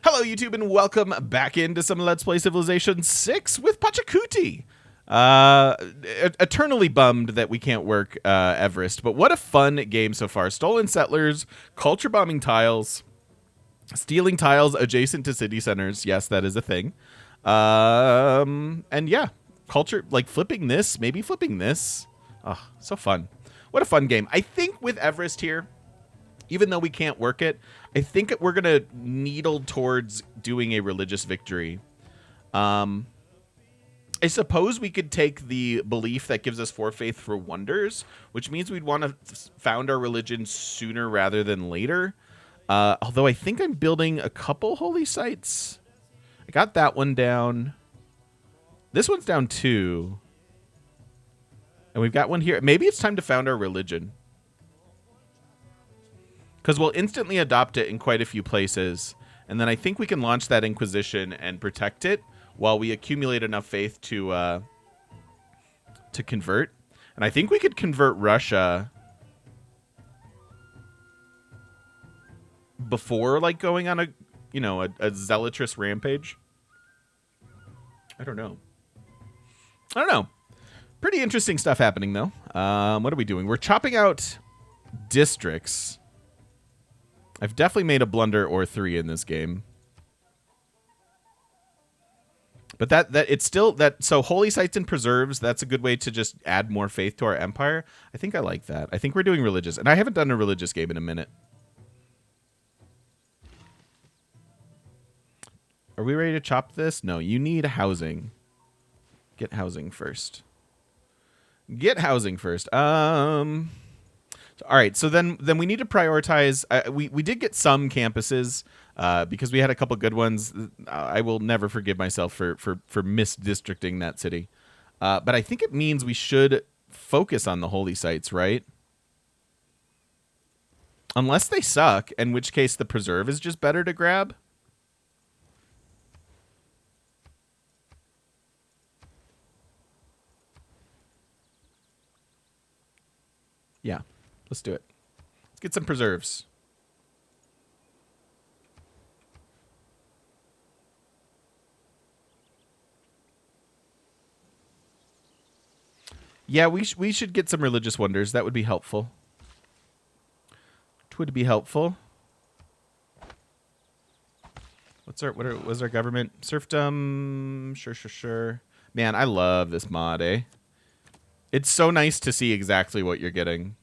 Hello, YouTube, and welcome back into some Let's Play Civilization 6 with Pachacuti. Eternally bummed that we can't work Everest, but what a fun game so far. Stolen settlers, culture bombing tiles, stealing tiles adjacent to city centers. Yes, that is a thing. And yeah, culture, like flipping this, maybe flipping this. Oh, so fun. What a fun game. I think with Everest here, even though we can't work it, I think we're going to needle towards doing a religious victory. I suppose we could take the belief that gives us four faith for wonders, which means we'd want to found our religion sooner rather than later. Although I think I'm building a couple holy sites. I got that one down. This one's down too. And we've got one here. Maybe it's time to found our religion, because we'll instantly adopt it in quite a few places. And then I think we can launch that Inquisition and protect it while we accumulate enough faith to convert. And I think we could convert Russia before, like, going on a zealotrous rampage. I don't know. Pretty interesting stuff happening, though. What are we doing? We're chopping out districts. I've definitely made a blunder or three in this game. But that it's still that, so holy sites and preserves, that's a good way to just add more faith to our empire. I think I like that. I think we're doing religious, and I haven't done a religious game in a minute. Are we ready to chop this? No, you need housing. Get housing first. All right, so then we need to prioritize. We did get some campuses because we had a couple good ones. I will never forgive myself for misdistricting that city. But I think it means we should focus on the holy sites, right? Unless they suck, in which case the preserve is just better to grab. Yeah. Let's do it. Let's get some preserves. Yeah, we should get some religious wonders. That would be helpful. It would be helpful. What's our government? Serfdom. Sure. Man, I love this mod, eh? It's so nice to see exactly what you're getting.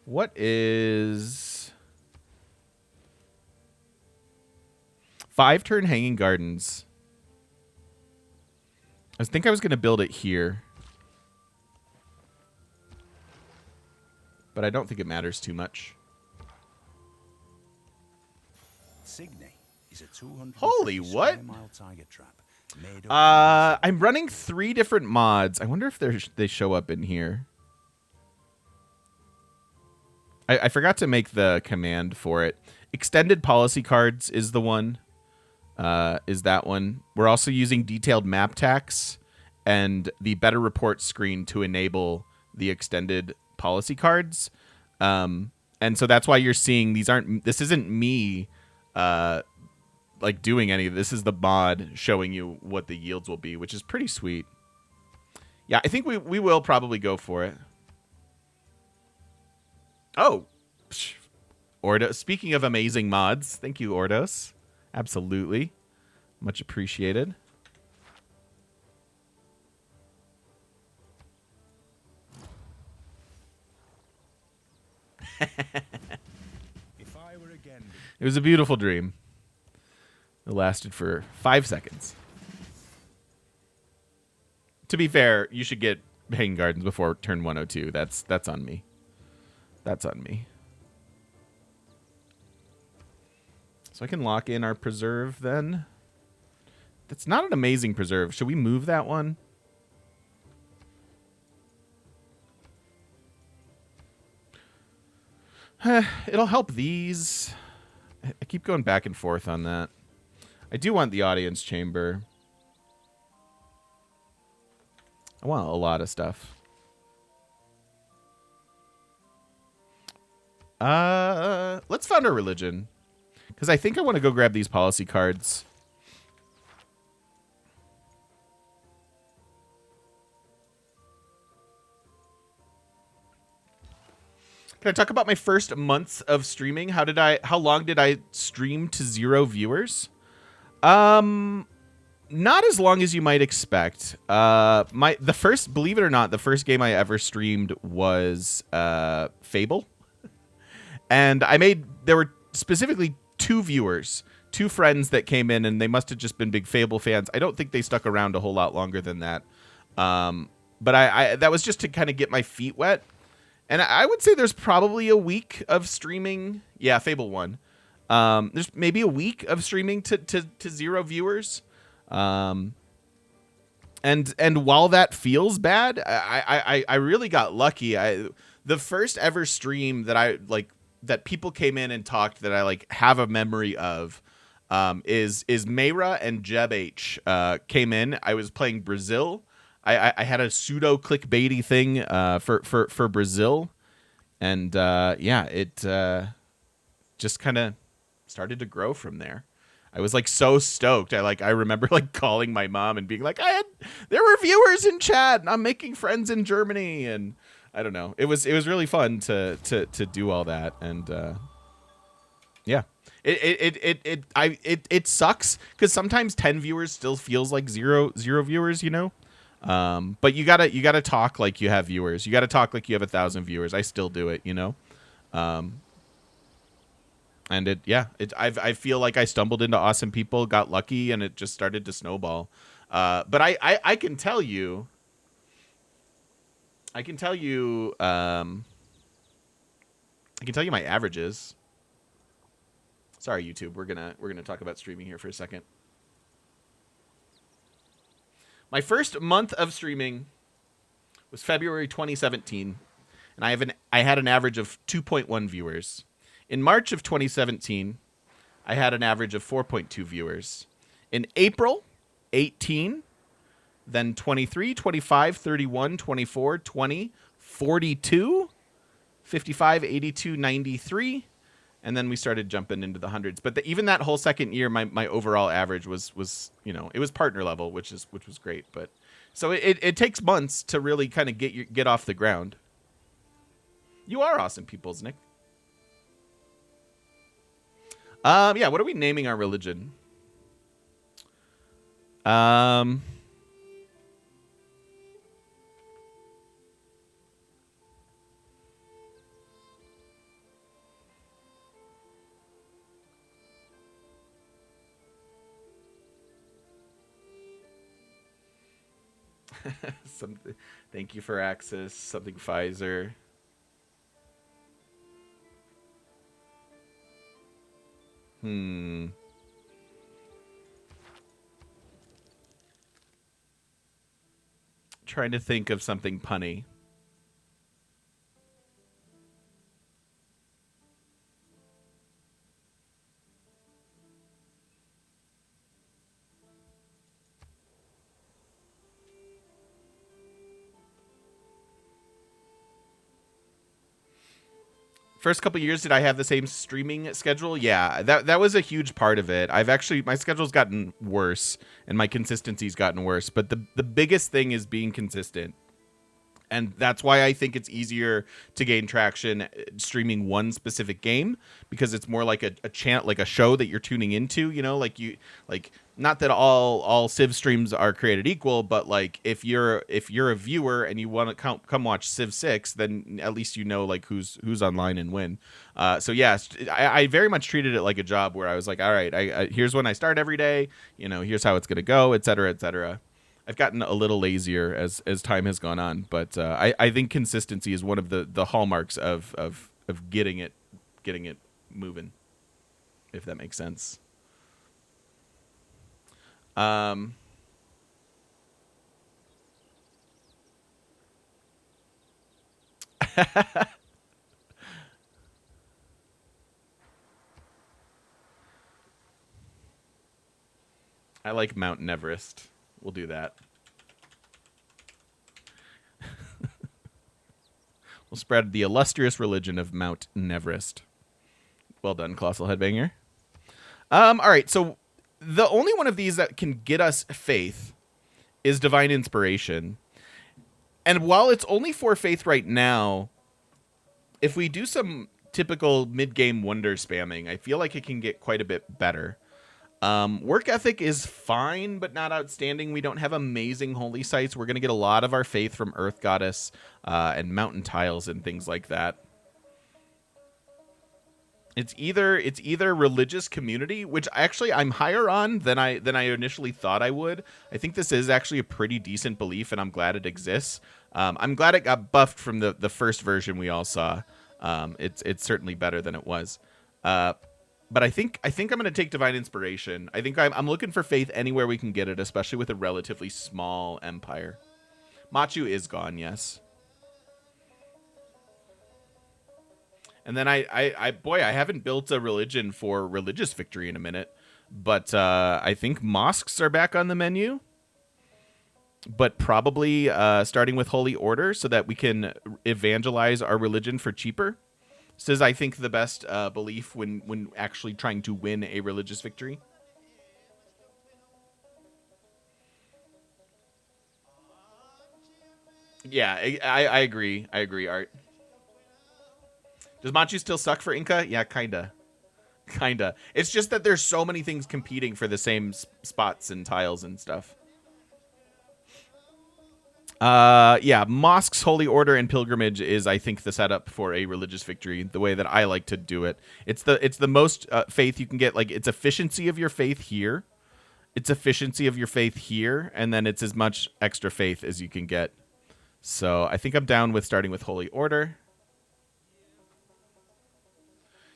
What is 5-turn hanging gardens? I think I was going to build it here, but I don't think it matters too much. Holy what? I'm running 3 different mods. I wonder if they show up in here. I forgot to make the command for it. Extended policy cards is the one. Is that one. We're also using detailed map tax and the better report screen to enable the extended policy cards. And so that's why you're seeing this isn't me like doing any of this. This is the mod showing you what the yields will be, which is pretty sweet. Yeah, I think we will probably go for it. Oh, Ordos. Speaking of amazing mods, thank you, Ordos. Absolutely. Much appreciated. It was a beautiful dream. It lasted for 5 seconds. To be fair, you should get hanging gardens before turn 102. That's on me. That's on me. So I can lock in our preserve then. That's not an amazing preserve. Should we move that one? It'll help these. I keep going back and forth on that. I do want the audience chamber. I want a lot of stuff. Let's found our religion. Because I think I want to go grab these policy cards. Can I talk about my first months of streaming? How long did I stream to 0 viewers? Not as long as you might expect. Believe it or not, the first game I ever streamed was Fable. And there were specifically 2 viewers, 2 friends that came in, and they must have just been big Fable fans. I don't think they stuck around a whole lot longer than that. But I that was just to kind of get my feet wet. And I would say there's probably a week of streaming. Yeah, Fable 1. There's maybe a week of streaming to 0 viewers. And while that feels bad, I really got lucky. The first ever stream that people came in and talked that I have a memory of is Mayra and Jeb H came in. I was playing Brazil. I had a pseudo clickbaity thing for Brazil, and it just kind of started to grow from there. I was so stoked. I remember calling my mom and being like, there were viewers in chat, and I'm making friends in Germany, and I don't know. It was really fun to do all that, and yeah. It sucks because sometimes 10 viewers still feels like zero viewers, you know. But you gotta talk like you have viewers. You gotta talk like you have 1,000 viewers. I still do it, you know. And I feel like I stumbled into awesome people, got lucky, and it just started to snowball. But I can tell you, I can tell you my averages. Sorry, YouTube. We're gonna talk about streaming here for a second. My first month of streaming was February 2017, and I had an average of 2.1 viewers. In March of 2017, I had an average of 4.2 viewers. In April, 18, then 23, 25, 31, 24, 20, 42, 55, 82, 93, and then we started jumping into the hundreds. But even that whole second year, my overall average was it was partner level, which was great. But so it takes months to really kind of get off the ground. You are awesome peoples, Nick. Yeah. What are we naming our religion? Thank you for access. Something Pfizer. Trying to think of something punny. First couple years, did I have the same streaming schedule? Yeah, that was a huge part of it. My schedule's gotten worse and my consistency's gotten worse. But the biggest thing is being consistent. And that's why I think it's easier to gain traction streaming one specific game, because it's more like a channel, like a show that you're tuning into, you know, not that all Civ streams are created equal, but if you're a viewer and you want to come watch Civ 6, then at least you know who's online and when. So yes, I very much treated it like a job where I was like, all right, I here's when I start every day, here's how it's gonna go, et cetera, et cetera. I've gotten a little lazier as time has gone on, but I think consistency is one of the hallmarks of getting it moving, if that makes sense. I like Mount Everest. We'll do that. We'll spread the illustrious religion of Mount Everest. Well done, Colossal Headbanger. All right, so the only one of these that can get us faith is Divine Inspiration. And while it's only 4 faith right now, if we do some typical mid-game wonder spamming, I feel like it can get quite a bit better. Work ethic is fine, but not outstanding. We don't have amazing holy sites. We're going to get a lot of our faith from Earth Goddess and mountain tiles and things like that. It's either religious community, which actually I'm higher on than I initially thought I would. I think this is actually a pretty decent belief, and I'm glad it exists. I'm glad it got buffed from the first version we all saw. It's certainly better than it was. But I think I'm going to take Divine Inspiration. I think I'm looking for faith anywhere we can get it, especially with a relatively small empire. Machu is gone, yes. And then I haven't built a religion for religious victory in a minute, but I think mosques are back on the menu. But probably starting with Holy Order so that we can evangelize our religion for cheaper. This is, I think, the best belief when actually trying to win a religious victory. Yeah, I agree. I agree, Art. Does Machu still suck for Inca? Yeah, kinda. Kinda. It's just that there's so many things competing for the same spots and tiles and stuff. Yeah, mosques, holy order, and pilgrimage is, I think, the setup for a religious victory. The way that I like to do it, it's the most faith you can get. Like, it's efficiency of your faith here, it's efficiency of your faith here, and then it's as much extra faith as you can get. So I think I'm down with starting with holy order.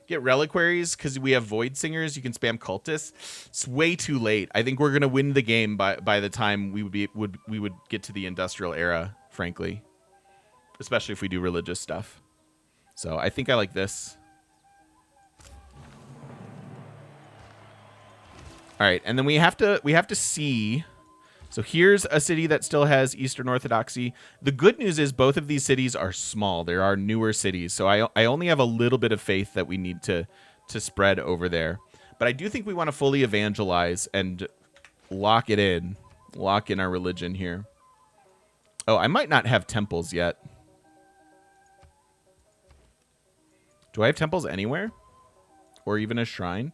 Get reliquaries because we have void singers. You can spam cultists. It's way too late. I think we're gonna win the game by the time we would get to the industrial era. Frankly, especially if we do religious stuff. So I think I like this. All right, and then we have to see. So here's a city that still has Eastern Orthodoxy. The good news is both of these cities are small. There are newer cities. So I only have a little bit of faith that we need to spread over there. But I do think we want to fully evangelize and lock it in. Lock in our religion here. Oh, I might not have temples yet. Do I have temples anywhere? Or even a shrine?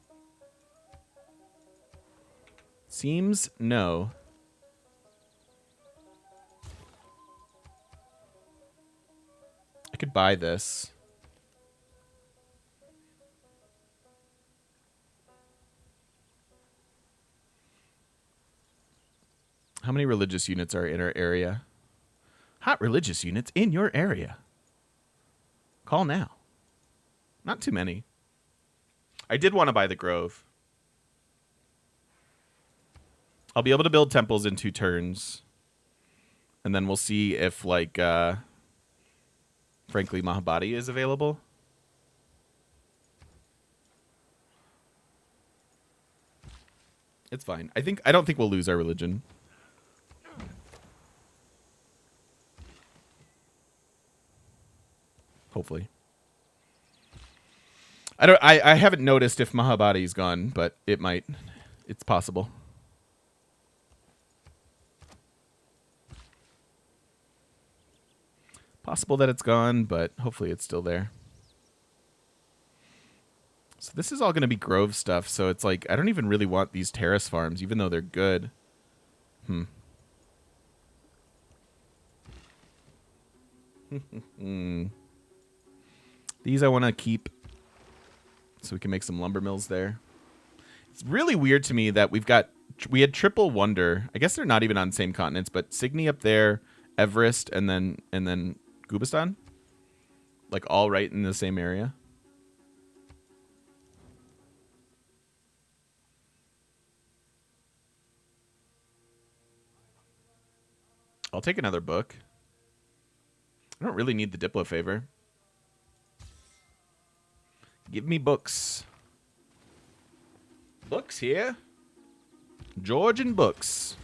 Seems no. I could buy this. How many religious units are in our area? Hot religious units in your area. Call now. Not too many. I did want to buy the Grove. I'll be able to build temples in 2 turns. And then we'll see if, like, frankly, Mahabadi is available. It's fine. I don't think we'll lose our religion. Hopefully. I haven't noticed if Mahabadi's gone, but it might. It's possible. Possible that it's gone, but hopefully it's still there. So this is all going to be Grove stuff, so it's like, I don't even really want these terrace farms, even though they're good. These I want to keep, so we can make some lumber mills there. It's really weird to me that we had triple wonder. I guess they're not even on the same continents, but Signy up there, Everest, and then Gubistan, like all right in the same area. I'll take another book. I don't really need the Diplo favor. Give me books. Books here. Georgian books.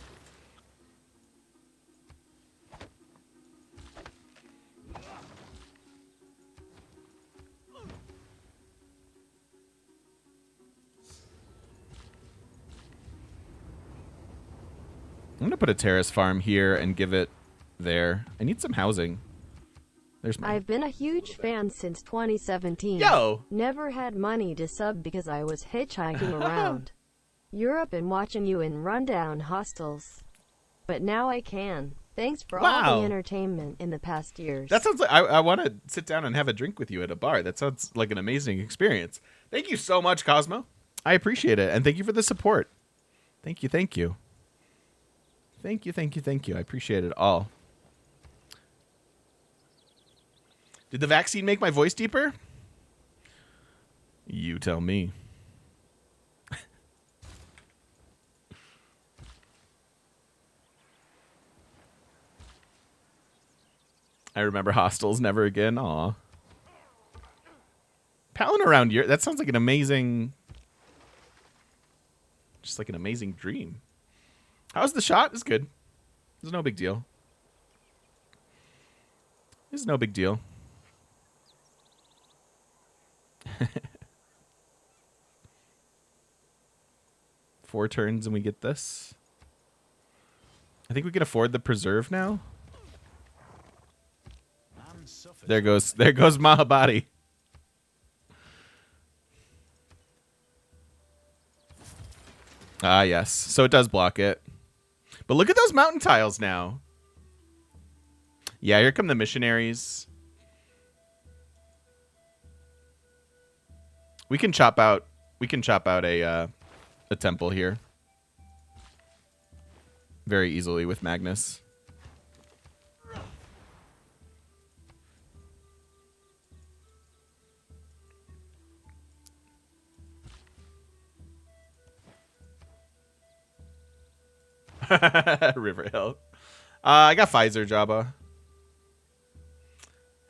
I'm going to put a terrace farm here and give it there. I need some housing. There's my... I've been a huge fan since 2017. Yo! Never had money to sub because I was hitchhiking around Europe and watching you in rundown hostels. But now I can. Thanks for all the entertainment in the past years. That sounds like I want to sit down and have a drink with you at a bar. That sounds like an amazing experience. Thank you so much, Cosmo. I appreciate it. And thank you for the support. Thank you, thank you. Thank you, thank you, thank you. I appreciate it all. Did the vaccine make my voice deeper? You tell me. I remember hostels never again. Aw. Palin around here. That sounds like an amazing... Just like an amazing dream. How's the shot? It's good. It's no big deal. It's no big deal. 4 turns and we get this. I think we can afford the preserve now. There goes Mahabadi. Ah, yes. So it does block it. But look at those mountain tiles now. Yeah, here come the missionaries. We can chop out a temple here very easily with Magnus. River Hill. I got Pfizer, Jabba.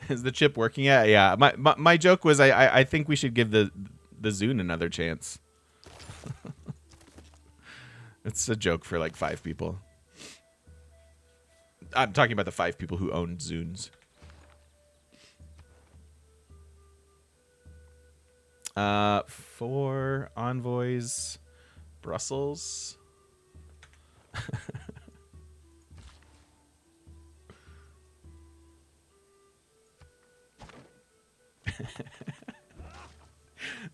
Is the chip working yet? Yeah. My joke was I think we should give the Zune another chance. It's a joke for like 5 people. I'm talking about the 5 people who own Zunes. 4 envoys. Brussels.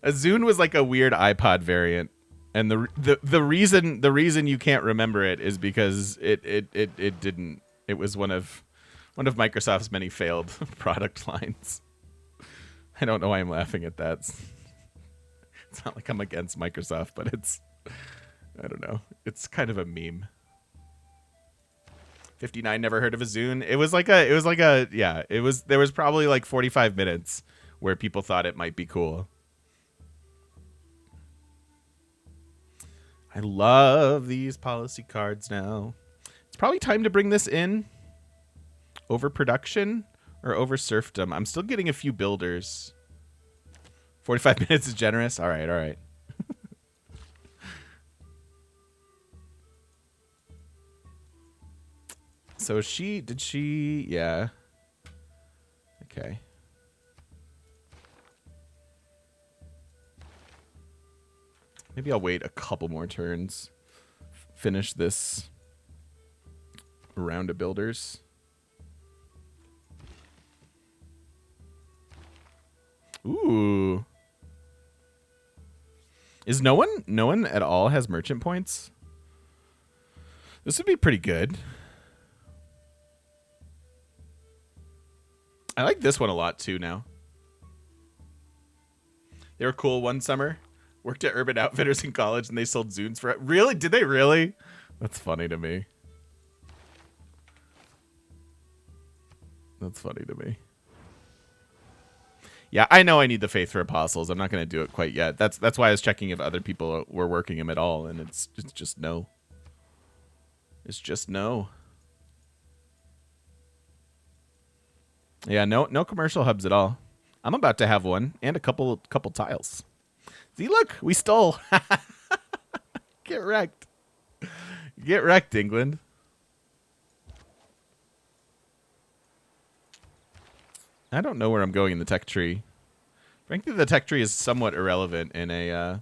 A Zune was like a weird iPod variant, and the reason you can't remember it is because it didn't. It was one of Microsoft's many failed product lines. I don't know why I'm laughing at that. It's not like I'm against Microsoft, but it's, I don't know. It's kind of a meme. 59 never heard of a Zune. There was probably like 45 minutes where people thought it might be cool. I love these policy cards now. It's probably time to bring this in. Overproduction or over serfdom. I'm still getting a few builders. 45 minutes is generous. All right, all right. So yeah. Okay. Maybe I'll wait a couple more turns. Finish this round of builders. Ooh. Is no one at all has merchant points? This would be pretty good. I like this one a lot too now. They were cool one summer. Worked at Urban Outfitters in college and they sold Zunes for... Really? Did they really? That's funny to me. That's funny to me. Yeah, I know I need the Faith for Apostles. I'm not going to do it quite yet. That's why I was checking if other people were working them at all, and it's just no. It's just no. Yeah, no commercial hubs at all. I'm about to have one and a couple tiles. See, look, we stole. Get wrecked. Get wrecked, England. I don't know where I'm going in the tech tree. Frankly, the tech tree is somewhat irrelevant in a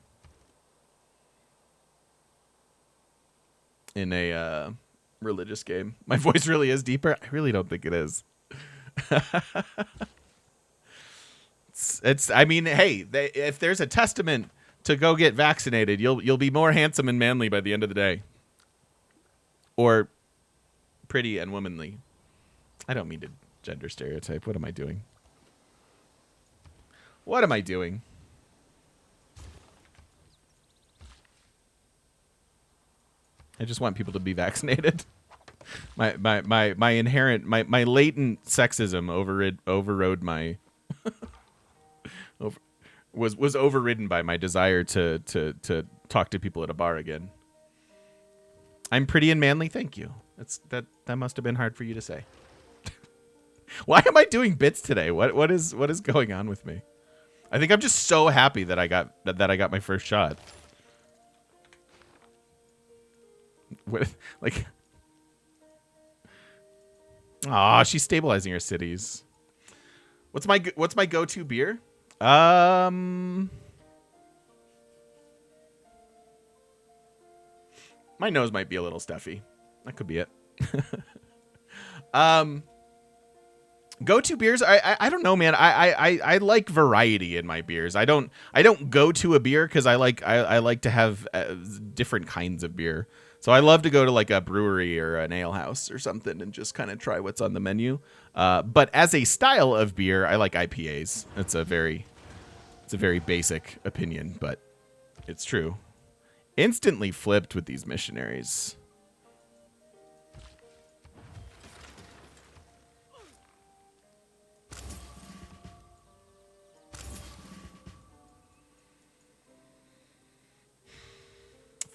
religious game. My voice really is deeper. I really don't think it is. It's. I mean, hey, if there's a testament to go get vaccinated, you'll be more handsome and manly by the end of the day, or pretty and womanly. I don't mean to gender stereotype. What am I doing? What am I doing? I just want people to be vaccinated. My inherent my latent sexism overrode my was overridden by my desire to talk to people at a bar again. I'm pretty and manly, thank you. That must have been hard for you to say. Why am I doing bits today? What is going on with me? I think I'm just so happy that I got my first shot. What, like, aw, she's stabilizing her cities. What's my go-to beer? My nose might be a little stuffy. That could be it. Go-to beers? I don't know, man. I like variety in my beers. I don't go to a beer because I like to have different kinds of beer. So I love to go to like a brewery or an ale house or something and just kind of try what's on the menu. But as a style of beer, I like IPAs. It's a very basic opinion, but it's true. Instantly flipped with these missionaries.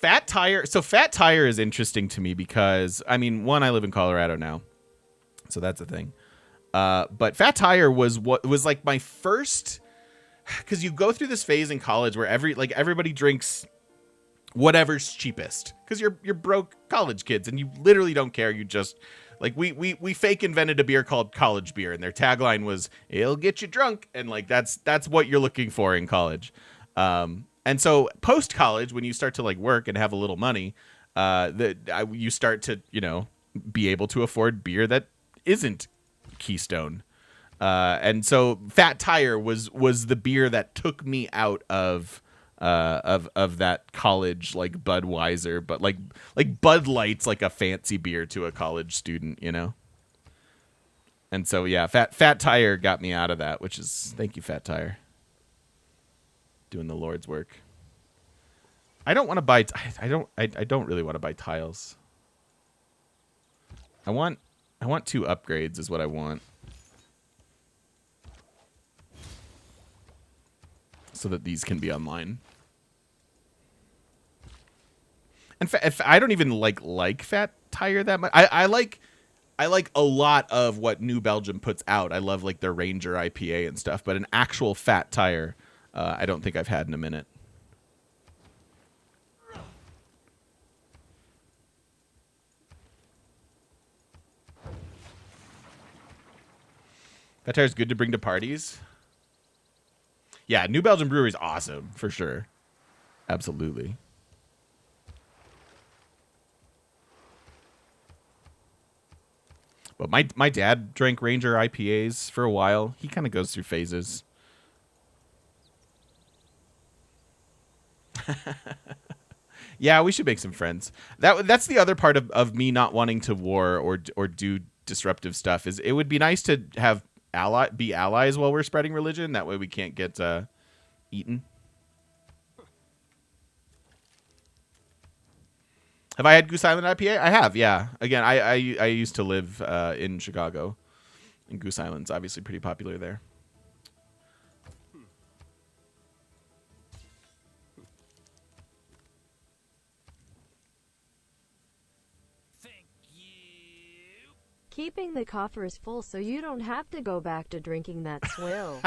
Fat Tire. So Fat Tire is interesting to me because, I mean, one, I live in Colorado now, so that's a thing. But Fat Tire was like my first, because you go through this phase in college where everybody drinks whatever's cheapest because you're broke college kids and you literally don't care. You just like we fake invented a beer called college beer, and their tagline was "It'll get you drunk," and like that's what you're looking for in college. And so post college, when you start to like work and have a little money, you start to, be able to afford beer that isn't Keystone. And so Fat Tire was the beer that took me out of that college, like Budweiser, but like Bud Light's like a fancy beer to a college student, And so yeah, Fat Tire got me out of that, which is, thank you, Fat Tire. Doing the Lord's work. I don't want to buy. I don't really want to buy tiles. I want 2 upgrades is what I want, so that these can be online. And if I don't even like Fat Tire that much. I like a lot of what New Belgium puts out. I love like their Ranger IPA and stuff, but an actual Fat Tire, I don't think I've had in a minute. Fat Tire's good to bring to parties. Yeah, New Belgium Brewery is awesome, for sure. Absolutely. But my dad drank Ranger IPAs for a while. He kind of goes through phases. Yeah, we should make some friends. That's the other part of me not wanting to war or do disruptive stuff. Is it would be nice to have be allies while we're spreading religion. That way we can't get eaten. Have I had Goose Island IPA? I have, yeah. Again, I used to live in Chicago, and Goose Island's obviously pretty popular there. Keeping the coffers full so you don't have to go back to drinking that swill.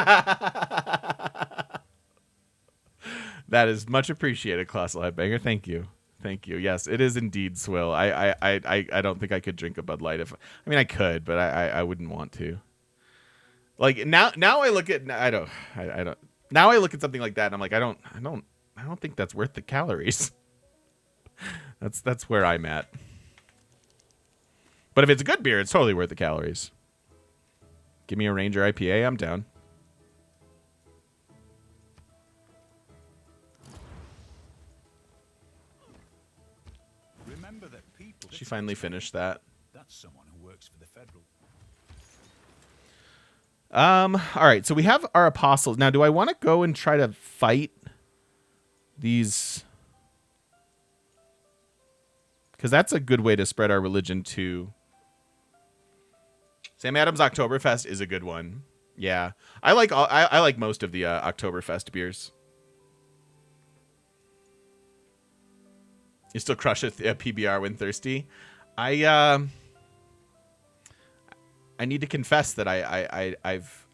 That is much appreciated, Colossal Headbanger. Thank you. Thank you. Yes, it is indeed swill. I don't think I could drink a Bud Light. I could, but I wouldn't want to. Like now I look at I don't now I look at something like that and I'm like I don't think that's worth the calories. That's where I'm at. But if it's a good beer, it's totally worth the calories. Give me a Ranger IPA, I'm down. Remember that people. She finally finished that. That's someone who works for the federal. All right, so we have our apostles. Now, do I want to go and try to fight these? Because that's a good way to spread our religion too. Sam Adams Oktoberfest is a good one. Yeah, I like most of the Oktoberfest beers. You still crush a PBR when thirsty. I need to confess that I've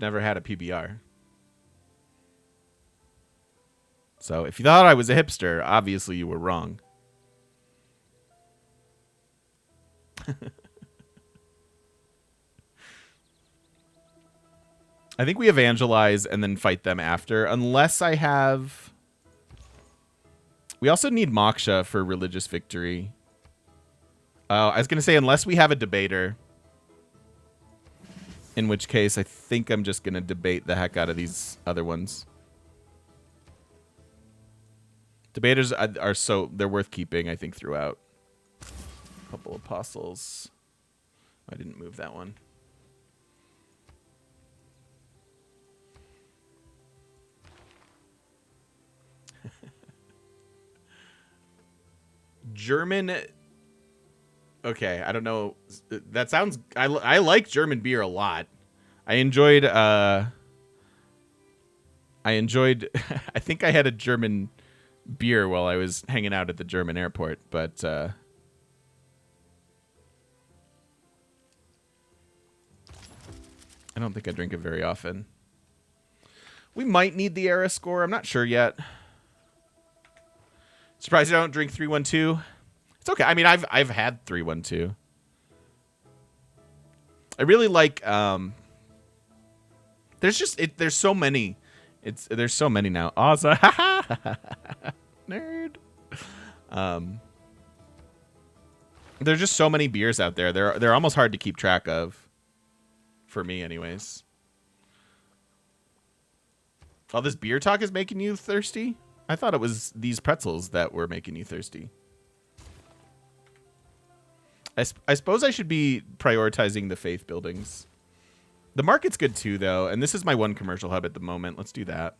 never had a PBR. So if you thought I was a hipster, obviously you were wrong. I think we evangelize and then fight them after, unless I have... We also need Moksha for religious victory. I was going to say, unless we have a debater. In which case, I think I'm just going to debate the heck out of these other ones. Debaters are they're worth keeping, I think, throughout. Couple apostles. I didn't move that one. German. Okay, I don't know. That sounds. I like German beer a lot. I enjoyed. I think I had a German beer while I was hanging out at the German airport, but I don't think I drink it very often. We might need the era score. I'm not sure yet. Surprised I don't drink 312. It's okay. I mean, I've had 312. I really like. There's so many. There's so many now. Awesome. Nerd. There's just so many beers out there. They're almost hard to keep track of. For me, anyways. All this beer talk is making you thirsty? I thought it was these pretzels that were making you thirsty. I suppose I should be prioritizing the faith buildings. The market's good too, though, and this is my one commercial hub at the moment. Let's do that.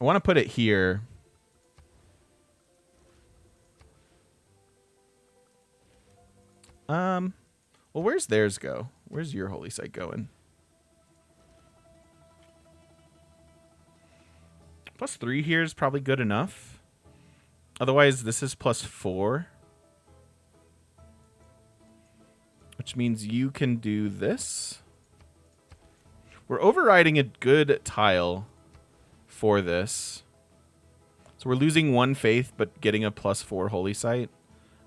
I want to put it here. Well, where's theirs go? Where's your holy site going? +3 here is probably good enough. Otherwise, this is +4. Which means you can do this. We're overriding a good tile for this. So we're losing 1 faith, but getting a +4 holy site.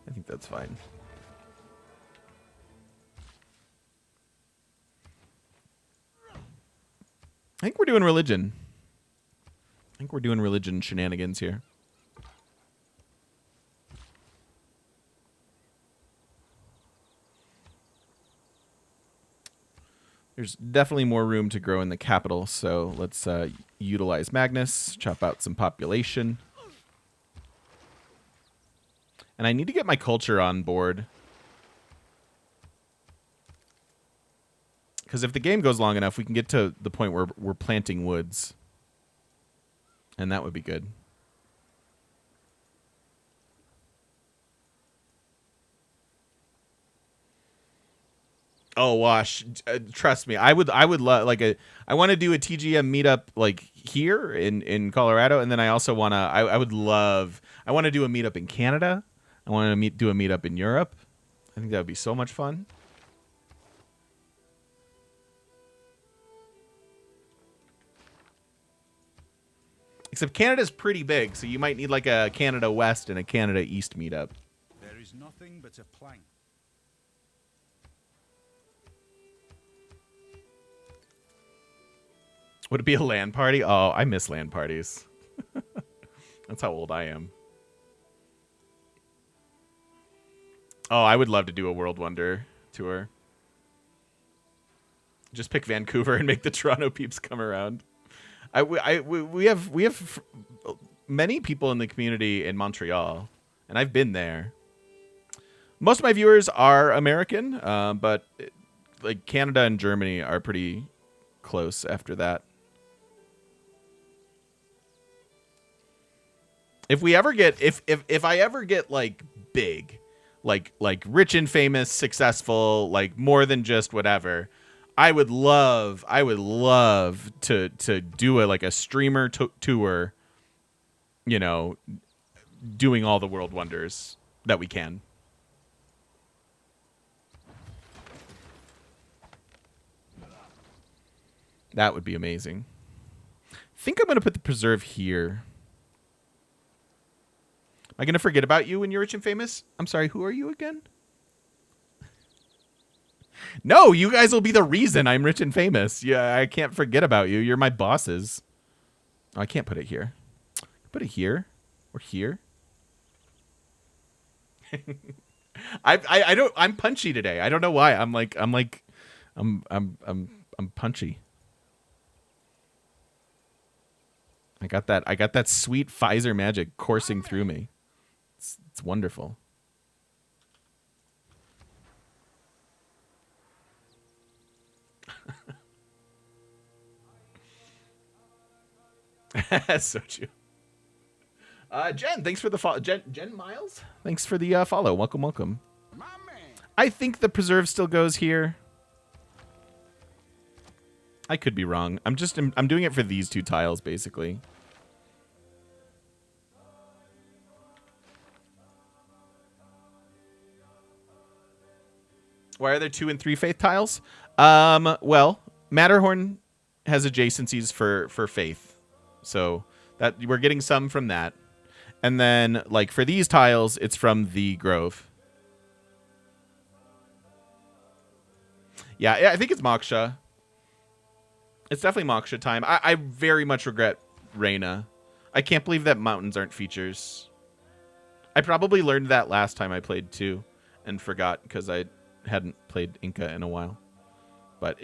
I think that's fine. I think we're doing religion. I think we're doing religion shenanigans here. There's definitely more room to grow in the capital, so let's utilize Magnus, chop out some population. And I need to get my culture on board. Because if the game goes long enough, we can get to the point where we're planting woods. And that would be good. Oh, Wash, trust me, I would love I want to do a TGM meetup like here in Colorado, and then I also want to I want to do a meetup in Canada. I want to do a meetup in Europe. I think that would be so much fun. Except Canada's pretty big, so you might need like a Canada West and a Canada East meetup. There is nothing but a plank Would it be a LAN party? Oh, I miss LAN parties. That's how old I am. Oh, I would love to do a World Wonder tour. Just pick Vancouver and make the Toronto peeps come around. We have many people in the community in Montreal, and I've been there. Most of my viewers are American, but like Canada and Germany are pretty close after that. If we ever get if I ever get like big, like rich and famous, successful, like more than just whatever, I would love to do a streamer tour, you know, doing all the world wonders that we can. That would be amazing. I think I'm going to put the preserve here. Am I going to forget about you when you're rich and famous? I'm sorry, who are you again? No, you guys will be the reason I'm rich and famous. Yeah, I can't forget about you. You're my bosses. Oh, I can't put it here. Put it here or here. I don't. I'm punchy today. I don't know why. I'm punchy. I got that sweet Pfizer magic coursing through me. It's wonderful. So true. Jen, thanks for the follow. Jen Miles, thanks for the follow. Welcome. I think the preserve still goes here. I could be wrong. I'm doing it for these two tiles, basically. Why are there 2 and 3 faith tiles? Well, Matterhorn has adjacencies for faith, so that we're getting some from that, and then like for these tiles, it's from the Grove. Yeah, I think it's Moksha. It's definitely Moksha time. I very much regret Reyna. I can't believe that mountains aren't features. I probably learned that last time I played too, and forgot because I hadn't played Inca in a while. But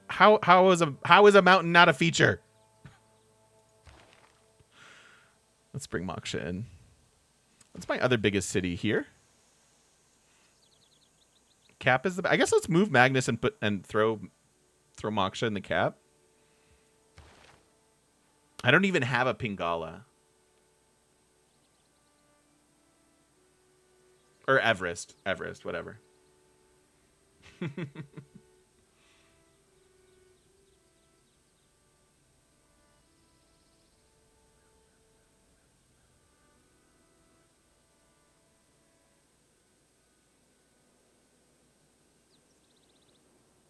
how is a mountain not a feature? Let's bring Moksha in. That's my other biggest city here. Cap is I guess let's move Magnus and throw Moksha in the cap. I don't even have a Pingala. Or Everest, whatever.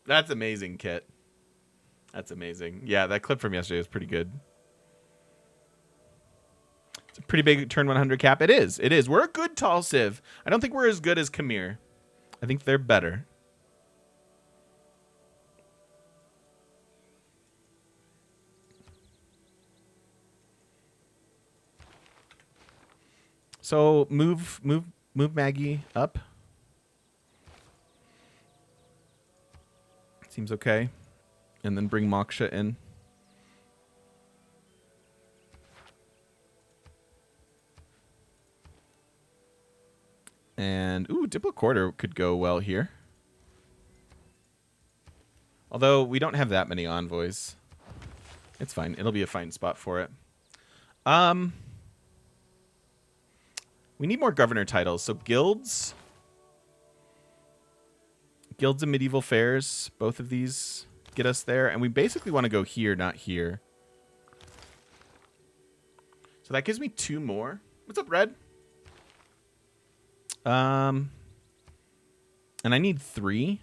That's amazing, Kit. That's amazing. Yeah, that clip from yesterday was pretty good. It's a pretty big turn 100 cap. It is. It is. We're a good tall Civ. I don't think we're as good as Khmer. I think they're better. So move Maggie up. Seems okay. And then bring Moksha in. And, ooh, Diplo Quarter could go well here. Although, we don't have that many envoys. It's fine. It'll be a fine spot for it. We need more governor titles. So, guilds. Guilds and medieval fairs. Both of these get us there. And we basically want to go here, not here. So, that gives me 2 more. What's up, Red? And I need 3.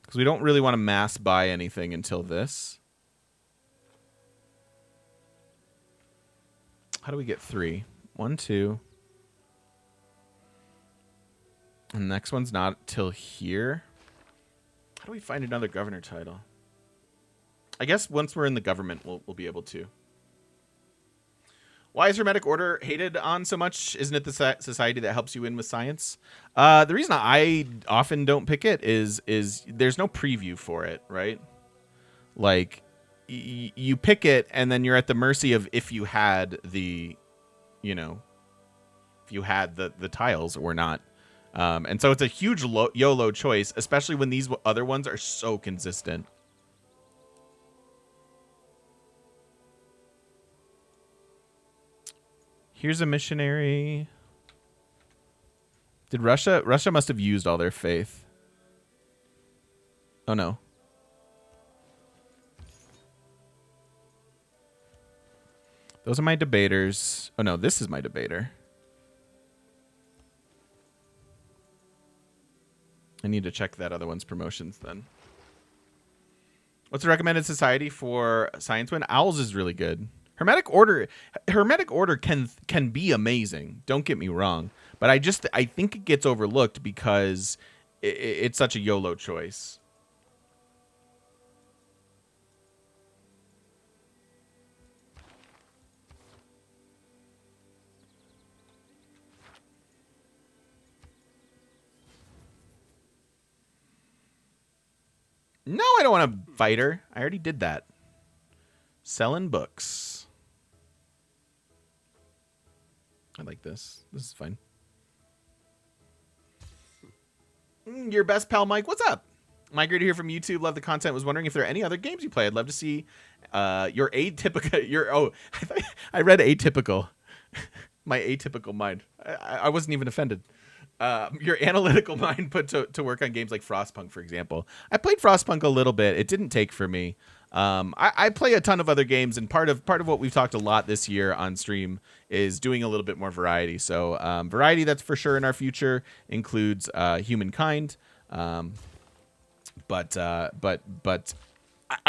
Because we don't really want to mass buy anything until this. How do we get 3? 1, 2. And the next one's not till here. How do we find another governor title? I guess once we're in the government, we'll be able to. Why is Hermetic Order hated on so much? Isn't it the society that helps you win with science? The reason I often don't pick it is there's no preview for it, right? Like, you pick it, and then you're at the mercy of if you had the, you know, if you had the tiles or not. And so it's a huge YOLO choice, especially when these other ones are so consistent. Here's a missionary. Did Russia must have used all their faith. Oh no. Those are my debaters. Oh no, this is my debater. I need to check that other one's promotions then. What's the recommended society for Science Win? Owls is really good. Hermetic Order can be amazing. Don't get me wrong, but I think it gets overlooked because it's such a YOLO choice. No, I don't want a fighter. I already did that. Selling books. I like this. This is fine. Your best pal, Mike. What's up? Migrated here from YouTube. Love the content. Was wondering if there are any other games you play. I'd love to see your atypical. I read atypical. My atypical mind. I wasn't even offended. Your analytical mind put to work on games like Frostpunk, for example. I played Frostpunk a little bit. It didn't take for me. I play a ton of other games, and part of what we've talked a lot this year on stream is doing a little bit more variety. So variety that's for sure in our future includes Humankind, but I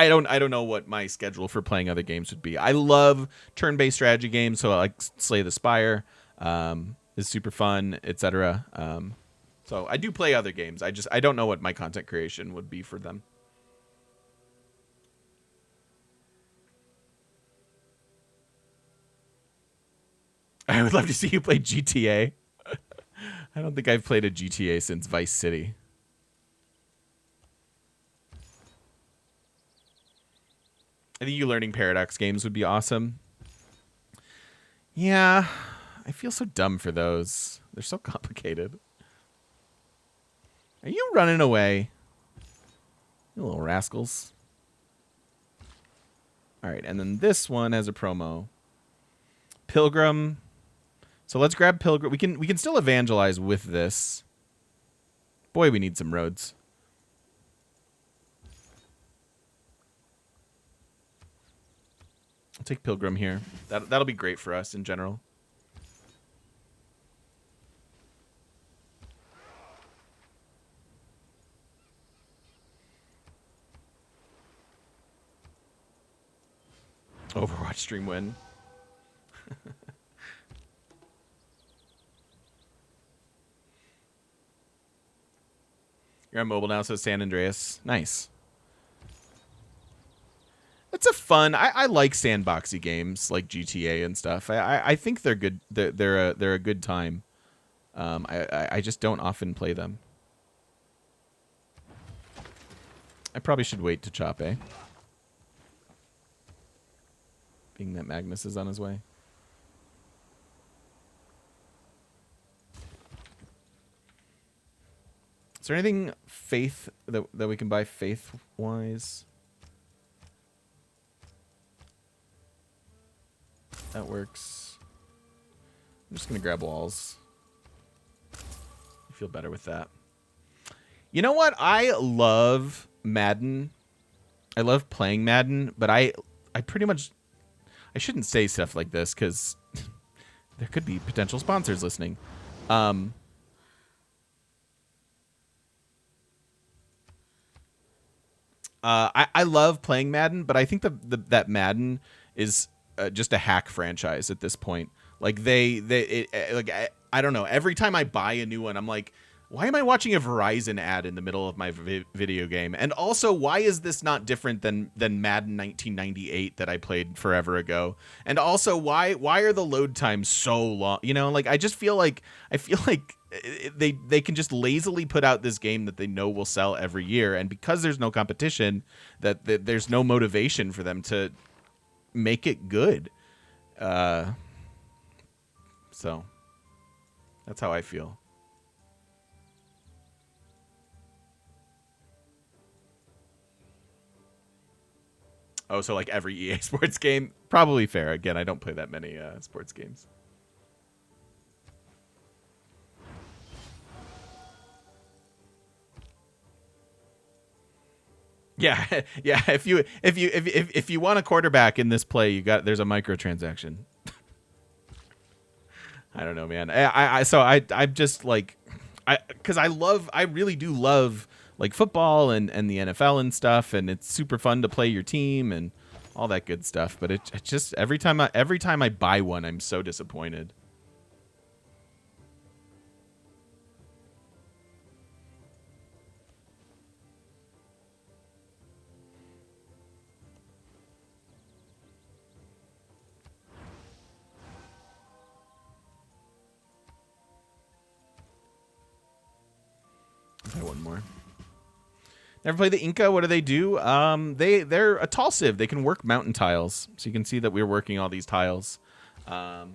don't know what my schedule for playing other games would be. I love turn-based strategy games, so I like Slay the Spire. Is super fun, etc. So I do play other games. I don't know what my content creation would be for them. I would love to see you play GTA. I don't think I've played a GTA since Vice City. I think you learning Paradox games would be awesome. Yeah, I feel so dumb for those. They're so complicated. Are you running away? You little rascals. All right, and then this one has a promo. Pilgrim. So let's grab Pilgrim. We can still evangelize with this. Boy, we need some roads. I'll take Pilgrim here. That'll be great for us in general. Overwatch stream win. You're on mobile now, so San Andreas. Nice. It's a fun. I like sandboxy games like GTA and stuff. I think they're good. They're a good time. I just don't often play them. I probably should wait to chop, eh? Being that Magnus is on his way. Is there anything faith that we can buy faith-wise? That works. I'm just going to grab walls. I feel better with that. You know what? I love Madden. I love playing Madden, but I pretty much... I shouldn't say stuff like this because there could be potential sponsors listening. I love playing Madden, but I think that Madden is just a hack franchise at this point. Like I don't know. Every time I buy a new one, I'm like, Why am I watching a Verizon ad in the middle of my video game? And also, why is this not different than Madden 1998 that I played forever ago? And also, why are the load times so long? You know, like I feel like they can just lazily put out this game that they know will sell every year, and because there's no competition, that there's no motivation for them to make it good. So that's how I feel. Oh, so like every EA Sports game? Probably fair. Again, I don't play that many sports games. Yeah, yeah. If you want a quarterback in this play, there's a microtransaction. I don't know, man. I'm just like, because I really do love like football and the NFL and stuff, and it's super fun to play your team and all that good stuff. But it just every time I buy one, I'm so disappointed. Okay, one more. Never played the Inca. What do? They're a tall sieve. They can work mountain tiles. So you can see that we're working all these tiles. Yeah,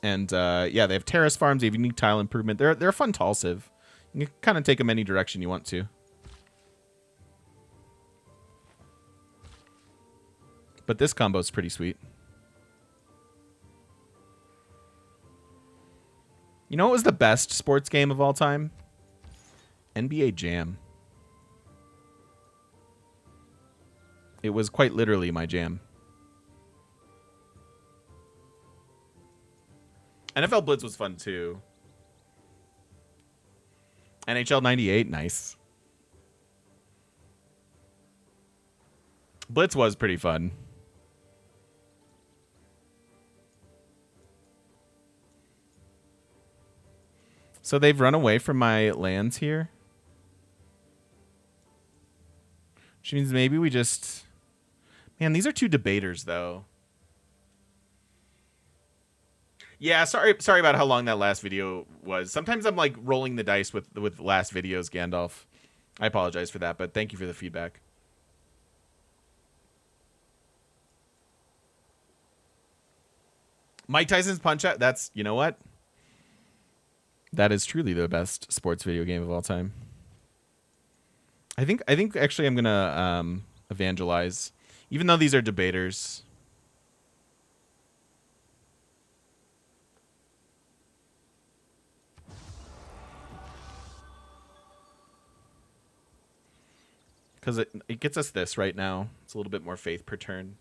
they have terrace farms. They have unique tile improvement. They're a fun tall sieve. You can kind of take them any direction you want to. But this combo is pretty sweet. You know what was the best sports game of all time? NBA Jam. It was quite literally my jam. NFL Blitz was fun too. NHL 98, nice. Blitz was pretty fun. So they've run away from my lands here. Which means maybe we just... Man, these are two debaters, though. Yeah, sorry about how long that last video was. Sometimes I'm, like, rolling the dice with last videos, Gandalf. I apologize for that, but thank you for the feedback. Mike Tyson's Punch-Out, that's... You know what? That is truly the best sports video game of all time. I think actually I'm gonna evangelize, even though these are debaters. Because it gets us this right now. It's a little bit more faith per turn.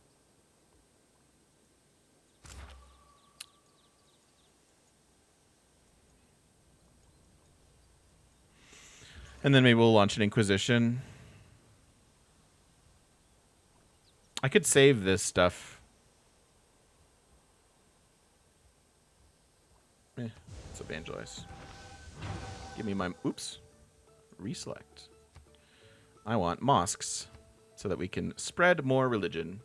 And then maybe we'll launch an Inquisition. I could save this stuff. Let's evangelize. Give me my... Oops. Reselect. I want mosques so that we can spread more religion.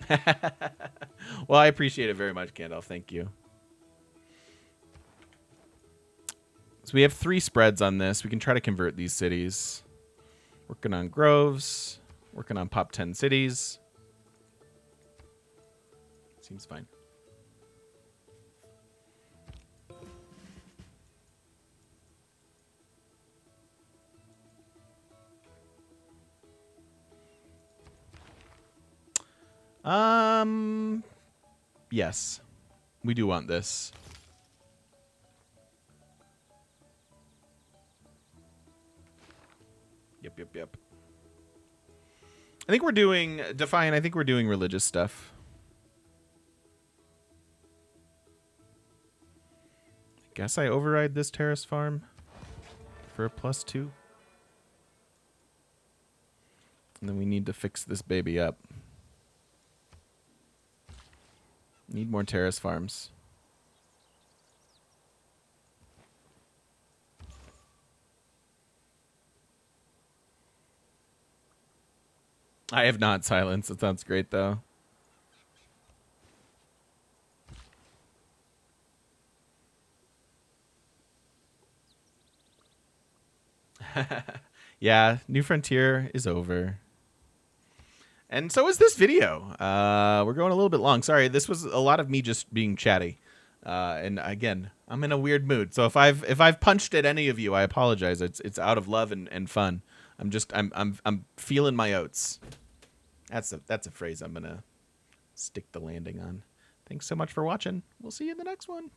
Well, I appreciate it very much, Gandalf. Thank you. So we have 3 spreads on this. We can try to convert these cities. Working on groves. Working on pop 10 cities. Seems fine. Yes. We do want this. Yep. I think we're doing... Defiant, I think we're doing religious stuff. I guess I override this terrace farm for a +2. And then we need to fix this baby up. Need more terrace farms. I have not silenced. It sounds great, though. Yeah, New Frontier is over. And so is this video. We're going a little bit long. Sorry, this was a lot of me just being chatty. And again, I'm in a weird mood. So if I've punched at any of you, I apologize. It's out of love and fun. I'm feeling my oats. That's a phrase I'm gonna stick the landing on. Thanks so much for watching. We'll see you in the next one.